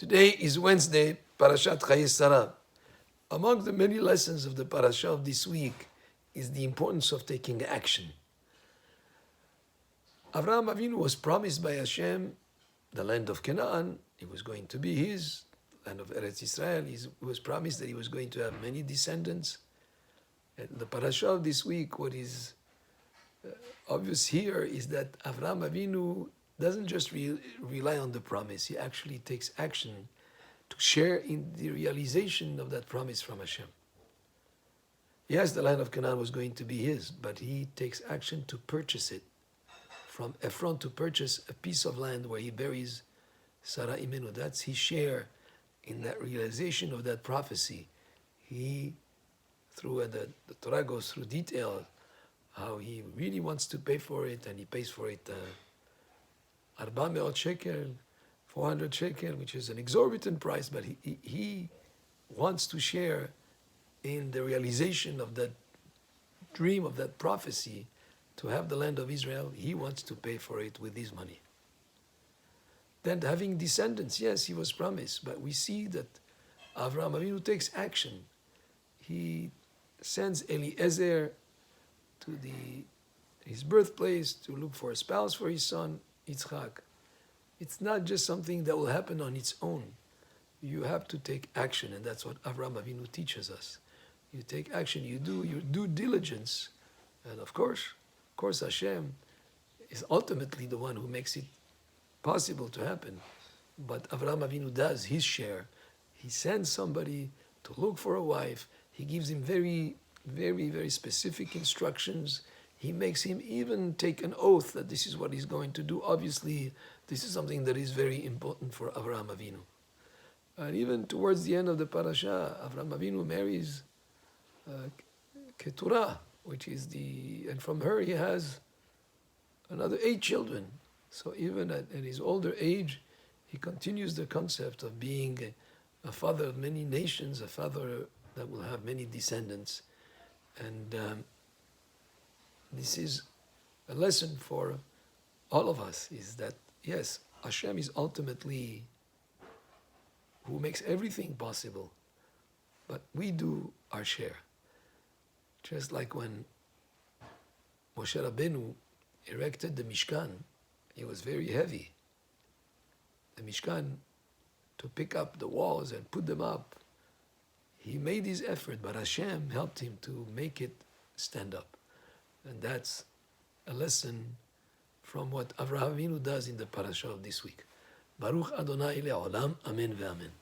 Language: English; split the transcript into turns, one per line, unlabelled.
Today is Wednesday, Parashat Chayei. Among the many lessons of the parasha of this week is the importance of taking action. Avraham Avinu was promised by Hashem the land of Canaan. It was going to be his land of Eretz Israel. He was promised that he was going to have many descendants. And the parasha of this week, what is obvious here is that Avraham Avinu doesn't just rely on the promise. He actually takes action to share in the realization of that promise from Hashem. Yes, the land of Canaan was going to be his, but he takes action to purchase it from Ephron, to purchase a piece of land where he buries Sarah Imenu. That's his share in that realization of that prophecy. He, through the Torah goes through detail how he really wants to pay for it, and he pays for it 400 shekel, 400 shekel, which is an exorbitant price, but he wants to share in the realization of that dream, of that prophecy, to have the land of Israel. He wants to pay for it with his money. Then having descendants, yes, he was promised, but we see that Avraham Avinu takes action. He sends Eliezer to his birthplace to look for a spouse for his son, Yitzchak. It's not just something that will happen on its own. You have to take action, and that's what Avraham Avinu teaches us. You take action, you do your due diligence, and of course Hashem is ultimately the one who makes it possible to happen. But Avraham Avinu does his share. He sends somebody to look for a wife. He gives him very, very, very specific instructions. He makes him even take an oath that this is what he's going to do. Obviously, this is something that is very important for Avraham Avinu. And even towards the end of the parasha, Avraham Avinu marries Keturah, which is and from her he has another 8 children. So even at his older age, he continues the concept of being a father of many nations, a father that will have many descendants. And this is a lesson for all of us, is that, yes, Hashem is ultimately who makes everything possible, but we do our share. Just like when Moshe Rabbeinu erected the Mishkan, it was very heavy. The Mishkan, to pick up the walls and put them up, he made his effort, but Hashem helped him to make it stand up. And that's a lesson from what Avraham Avinu does in the parasha of this week. Baruch Adonai le'olam, amen ve'amen.